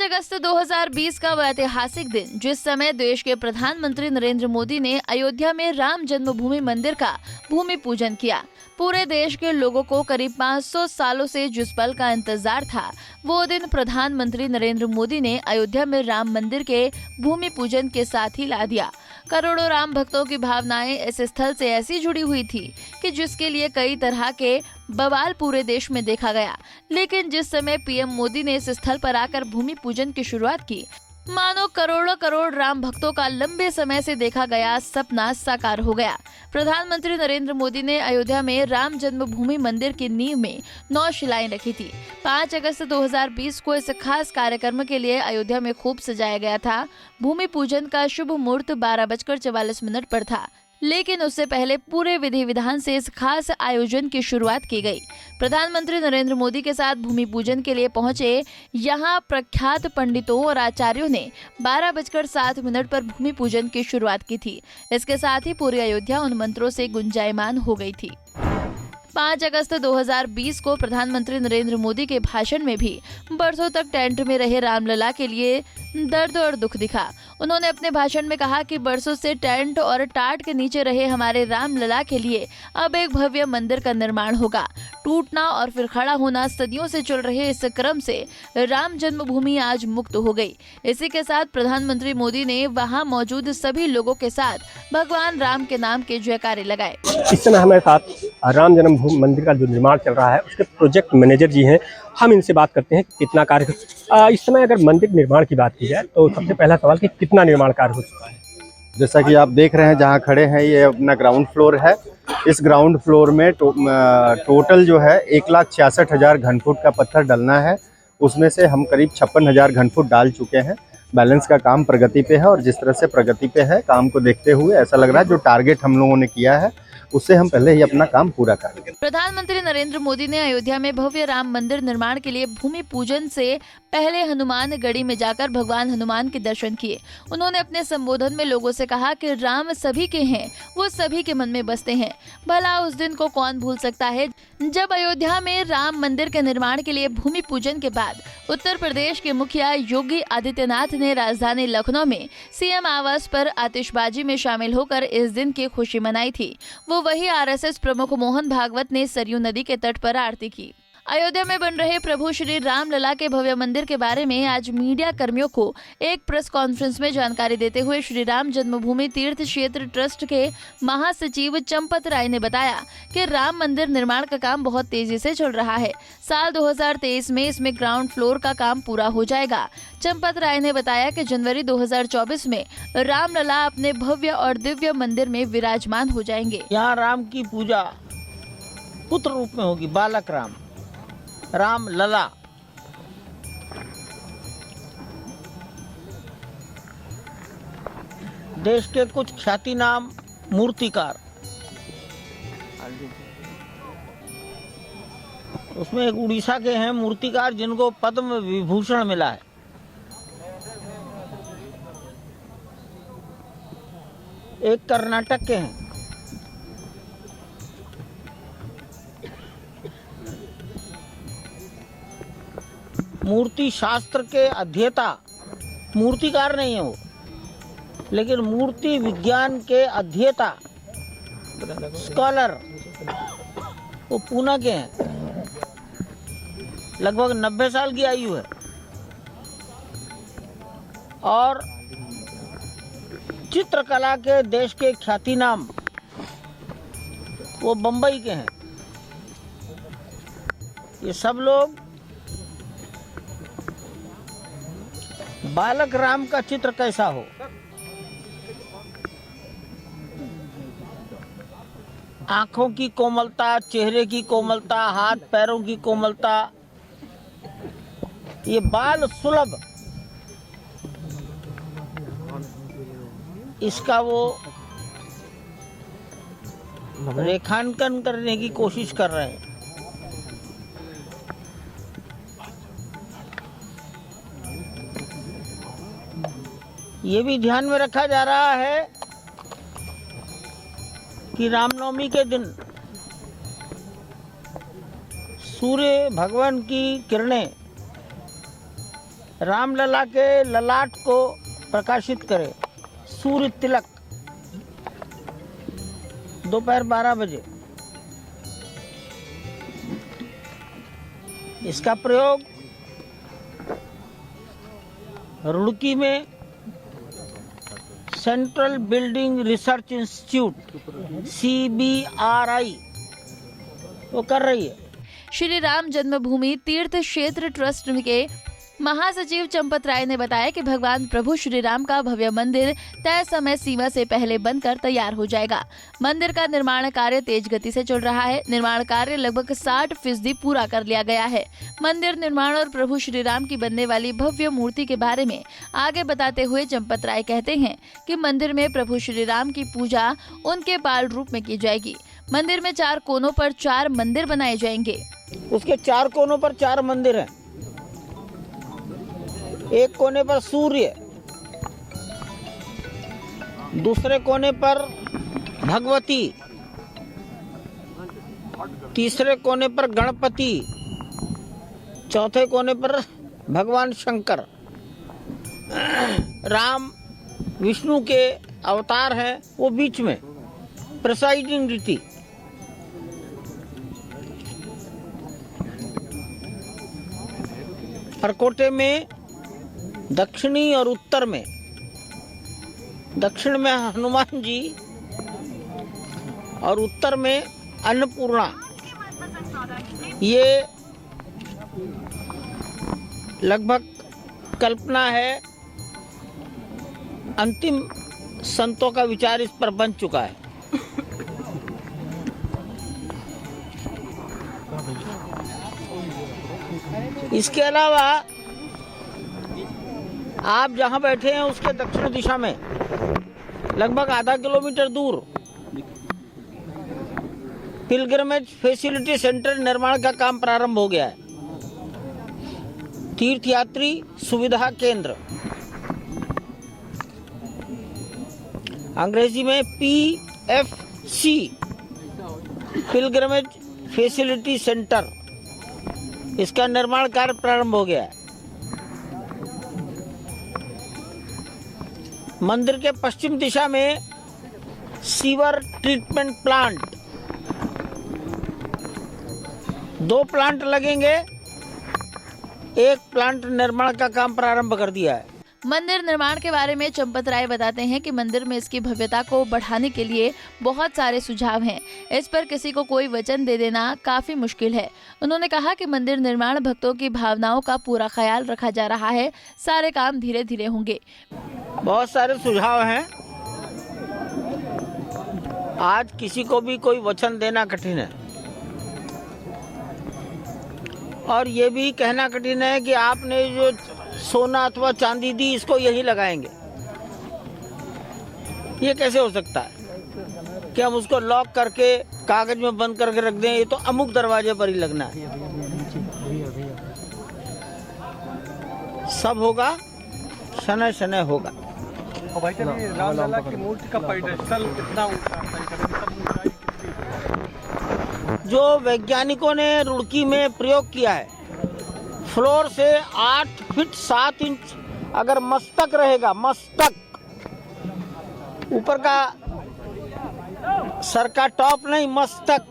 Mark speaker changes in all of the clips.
Speaker 1: अगस्त 2020 का वह ऐतिहासिक दिन, जिस समय देश के प्रधानमंत्री नरेंद्र मोदी ने अयोध्या में राम जन्मभूमि मंदिर का भूमि पूजन किया। पूरे देश के लोगों को करीब 500 सालों से जिस पल का इंतजार था, वो दिन प्रधानमंत्री नरेंद्र मोदी ने अयोध्या में राम मंदिर के भूमि पूजन के साथ ही ला दिया। करोड़ों राम भक्तों की भावनाएं इस स्थल से ऐसी जुड़ी हुई थी कि जिसके लिए कई तरह के बवाल पूरे देश में देखा गया। लेकिन जिस समय पीएम मोदी ने इस स्थल पर आकर भूमि पूजन की शुरुआत की, मानो करोड़ों करोड़ राम भक्तों का लंबे समय से देखा गया सपना साकार हो गया। प्रधानमंत्री नरेंद्र मोदी ने अयोध्या में राम जन्मभूमि मंदिर की नींव में 9 शिलाएं रखी थी। 5 अगस्त 2020 को इस खास कार्यक्रम के लिए अयोध्या में खूब सजाया गया था। भूमि पूजन का शुभ मुहूर्त 12:44 पर था, लेकिन उससे पहले पूरे विधि विधान से इस खास आयोजन की शुरुआत की गई। प्रधानमंत्री नरेंद्र मोदी के साथ भूमि पूजन के लिए पहुंचे यहां प्रख्यात पंडितों और आचार्यों ने 12:07 पर भूमि पूजन की शुरुआत की थी। इसके साथ ही पूरी अयोध्या उन मंत्रों से गुंजायमान हो गई थी। 5 अगस्त 2020 को प्रधानमंत्री नरेंद्र मोदी के भाषण में भी बरसों तक टेंट में रहे रामलला के लिए दर्द और दुख दिखा। उन्होंने अपने भाषण में कहा कि बरसों से टेंट और टाट के नीचे रहे हमारे रामलला के लिए अब एक भव्य मंदिर का निर्माण होगा। टूटना और फिर खड़ा होना सदियों से चल रहे इस क्रम से राम जन्मभूमि आज मुक्त हो गई। इसी के साथ प्रधानमंत्री मोदी ने वहां मौजूद सभी लोगों के साथ भगवान राम के नाम के जयकारे लगाए।
Speaker 2: इस समय हमारे साथ राम जन्मभूमि मंदिर का जो निर्माण चल रहा है उसके प्रोजेक्ट मैनेजर जी हैं। हम इनसे बात करते हैं कि कितना कार्य इस समय अगर मंदिर निर्माण की बात की जाए तो सबसे पहला सवाल कि कितना निर्माण कार्य हो चुका है।
Speaker 3: जैसा कि आप देख रहे हैं जहां खड़े हैं, ये अपना ग्राउंड फ्लोर है। इस ग्राउंड फ्लोर में टोटल जो है 1,66,000 घनफुट का पत्थर डलना है। उसमें से हम करीब 56,000 घनफुट डाल चुके हैं। बैलेंस का काम प्रगति पे है और जिस तरह से प्रगति पे है काम को देखते हुए ऐसा लग रहा है जो टारगेट हम लोगों ने किया है उससे हम पहले ही अपना काम पूरा कर लेंगे।
Speaker 1: प्रधानमंत्री नरेंद्र मोदी ने अयोध्या में भव्य राम मंदिर निर्माण के लिए भूमि पूजन से पहले हनुमान गढ़ी में जाकर भगवान हनुमान के दर्शन किए। उन्होंने अपने संबोधन में लोगों से कहा कि राम सभी के हैं, वो सभी के मन में बसते हैं। भला उस दिन को कौन भूल सकता है जब अयोध्या में राम मंदिर के निर्माण के लिए भूमि पूजन के बाद उत्तर प्रदेश के मुखिया योगी आदित्यनाथ ने राजधानी लखनऊ में सीएम आवास पर आतिशबाजी में शामिल होकर इस दिन की खुशी मनाई थी। वो वही आरएसएस प्रमुख मोहन भागवत ने सरयू नदी के तट पर आरती की। अयोध्या में बन रहे प्रभु श्री राम लला के भव्य मंदिर के बारे में आज मीडिया कर्मियों को एक प्रेस कॉन्फ्रेंस में जानकारी देते हुए श्री राम जन्मभूमि तीर्थ क्षेत्र ट्रस्ट के महासचिव चंपत राय ने बताया कि राम मंदिर निर्माण का काम बहुत तेजी से चल रहा है। साल 2023 में इसमें ग्राउंड फ्लोर का काम पूरा हो जाएगा। चंपत राय ने बताया कि जनवरी 2024 में राम लला अपने भव्य और दिव्य मंदिर में विराजमान हो जाएंगे।
Speaker 4: यहाँ राम की पूजा पुत्र रूप में होगी, बालक राम, राम लला। देश के कुछ ख्याति नाम मूर्तिकार, उसमें एक उड़ीसा के हैं मूर्तिकार जिनको पद्म विभूषण मिला है। एक कर्नाटक के हैं। मूर्ति शास्त्र के अध्येता, मूर्तिकार नहीं है वो, लेकिन मूर्ति विज्ञान के अध्येता स्कॉलर वो पूना के हैं। लगभग 90 साल की आयु है और चित्रकला के देश के ख्याति नाम वो बम्बई के हैं। ये सब लोग बालक राम का चित्र कैसा हो, आंखों की कोमलता, चेहरे की कोमलता, हाथ पैरों की कोमलता, ये बाल सुलभ, इसका वो रेखांकन करने की कोशिश कर रहे हैं। ये भी ध्यान में रखा जा रहा है कि रामनवमी के दिन सूर्य भगवान की किरणें रामलला के ललाट को प्रकाशित करे। सूर्य तिलक दोपहर 12 बजे। इसका प्रयोग रुड़की में central building research institute CBRI वो कर रही है।
Speaker 1: श्री राम जन्मभूमि तीर्थ क्षेत्र ट्रस्ट के महासचिव चंपत राय ने बताया कि भगवान प्रभु श्री राम का भव्य मंदिर तय समय सीमा से पहले बनकर तैयार हो जाएगा। मंदिर का निर्माण कार्य तेज गति से चल रहा है। निर्माण कार्य लगभग 60% पूरा कर लिया गया है। मंदिर निर्माण और प्रभु श्री राम की बनने वाली भव्य मूर्ति के बारे में आगे बताते हुए चंपत राय कहते हैं कि मंदिर में प्रभु श्री राम की पूजा उनके बाल रूप में की जाएगी। मंदिर में 4 कोनों पर 4 मंदिर बनाए जाएंगे।
Speaker 4: उसके 4 कोनों पर 4 मंदिर हैं। एक कोने पर सूर्य, दूसरे कोने पर भगवती, तीसरे कोने पर गणपति, चौथे कोने पर भगवान शंकर। राम विष्णु के अवतार हैं, वो बीच में प्रिसाइडिंग डिटी। परकोटे में दक्षिणी और उत्तर में, दक्षिण में हनुमान जी और उत्तर में अन्नपूर्णा। ये लगभग कल्पना है, अंतिम संतों का विचार इस पर बन चुका है। इसके अलावा आप जहां बैठे हैं उसके दक्षिण दिशा में लगभग आधा किलोमीटर दूर पिलग्रिमेज फैसिलिटी सेंटर निर्माण का काम प्रारंभ हो गया है। तीर्थयात्री सुविधा केंद्र, अंग्रेजी में PFC, पिलग्रिमेज फैसिलिटी सेंटर, इसका निर्माण कार्य प्रारंभ हो गया है। मंदिर के पश्चिम दिशा में सीवर ट्रीटमेंट प्लांट, 2 प्लांट लगेंगे। एक प्लांट निर्माण का काम प्रारंभ कर दिया है।
Speaker 1: मंदिर निर्माण के बारे में चंपत राय बताते हैं कि मंदिर में इसकी भव्यता को बढ़ाने के लिए बहुत सारे सुझाव हैं। इस पर किसी को कोई वचन दे देना काफी मुश्किल है। उन्होंने कहा कि मंदिर निर्माण भक्तों की भावनाओं का पूरा ख्याल रखा जा रहा है। सारे काम धीरे धीरे होंगे।
Speaker 4: बहुत सारे सुझाव हैं। आज किसी को भी कोई वचन देना कठिन है और ये भी कहना कठिन है कि आपने जो सोना अथवा चांदी दी इसको यही लगाएंगे। ये कैसे हो सकता है कि हम उसको लॉक करके कागज में बंद करके रख दें? ये तो अमुक दरवाजे पर ही लगना है। सब होगा, शनय शनय होगा।
Speaker 2: रामलला की मूर्ति का पेडेस्टल कितना ऊंचा है?
Speaker 4: जो वैज्ञानिकों ने रुड़की में प्रयोग किया है, फ्लोर से 8 फीट 7 इंच अगर मस्तक रहेगा, मस्तक ऊपर का सर का टॉप नहीं, मस्तक,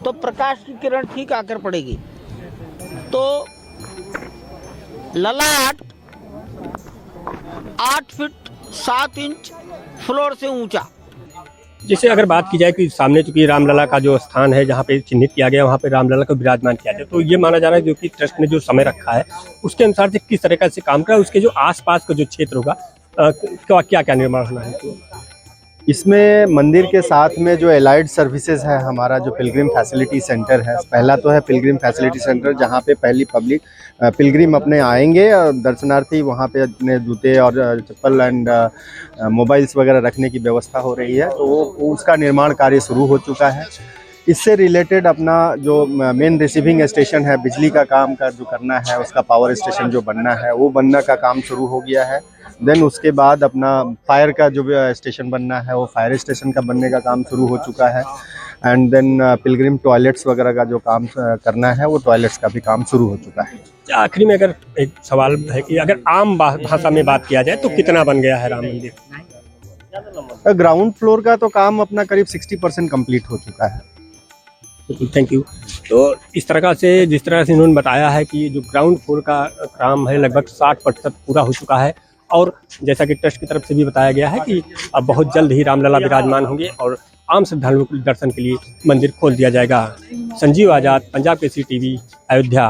Speaker 4: तो प्रकाश की किरण ठीक आकर पड़ेगी। तो ललाट 8 फीट 7 इंच फ्लोर से ऊंचा।
Speaker 2: जैसे अगर बात की जाए कि सामने चूंकि रामलला का जो स्थान है जहाँ पे चिन्हित किया गया, वहाँ पे रामलला को विराजमान किया जाए, तो ये माना जा रहा है जो कि ट्रस्ट ने जो समय रखा है उसके अनुसार से किस तरह से काम करा, उसके जो आसपास का जो क्षेत्र होगा क्या क्या निर्माण होना है।
Speaker 3: इसमें मंदिर के साथ में जो एलाइड सर्विसेज है, हमारा जो पिलग्रिम फैसिलिटी सेंटर है, पहला तो है पिलग्रिम फैसिलिटी सेंटर, जहाँ पे पहली पब्लिक पिलग्रिम अपने आएंगे और दर्शनार्थी वहाँ पे अपने जूते और चप्पल एंड मोबाइल्स वगैरह रखने की व्यवस्था हो रही है। तो वो उसका निर्माण कार्य शुरू हो चुका है। इससे रिलेटेड अपना जो मेन रिसीविंग स्टेशन है, बिजली का काम का जो करना है, उसका पावर स्टेशन जो बनना है वो बनने का काम शुरू हो गया है। देन उसके बाद अपना फायर का जो स्टेशन बनना है वो फायर स्टेशन का बनने का काम शुरू हो चुका है। एंड देन पिलग्रिम टॉयलेट्स वगैरह का जो काम करना है वो टॉयलेट्स का भी काम शुरू हो चुका है।
Speaker 2: आखिरी में अगर एक सवाल है कि अगर आम भाषा में बात किया जाए तो कितना बन गया है राम मंदिर?
Speaker 3: ग्राउंड फ्लोर का तो काम अपना करीब 60% कंप्लीट हो चुका है।
Speaker 2: Thank you. तो इस तरह से जिस तरह से इन्होंने बताया है कि जो ग्राउंड फ्लोर का काम है लगभग 60% पूरा हो चुका है, और जैसा कि ट्रस्ट की तरफ से भी बताया गया है कि अब बहुत जल्द ही रामलला विराजमान होंगे और आम श्रद्धालुओं के दर्शन के लिए मंदिर खोल दिया जाएगा। संजीव आजाद, पंजाब केसरी टीवी, अयोध्या।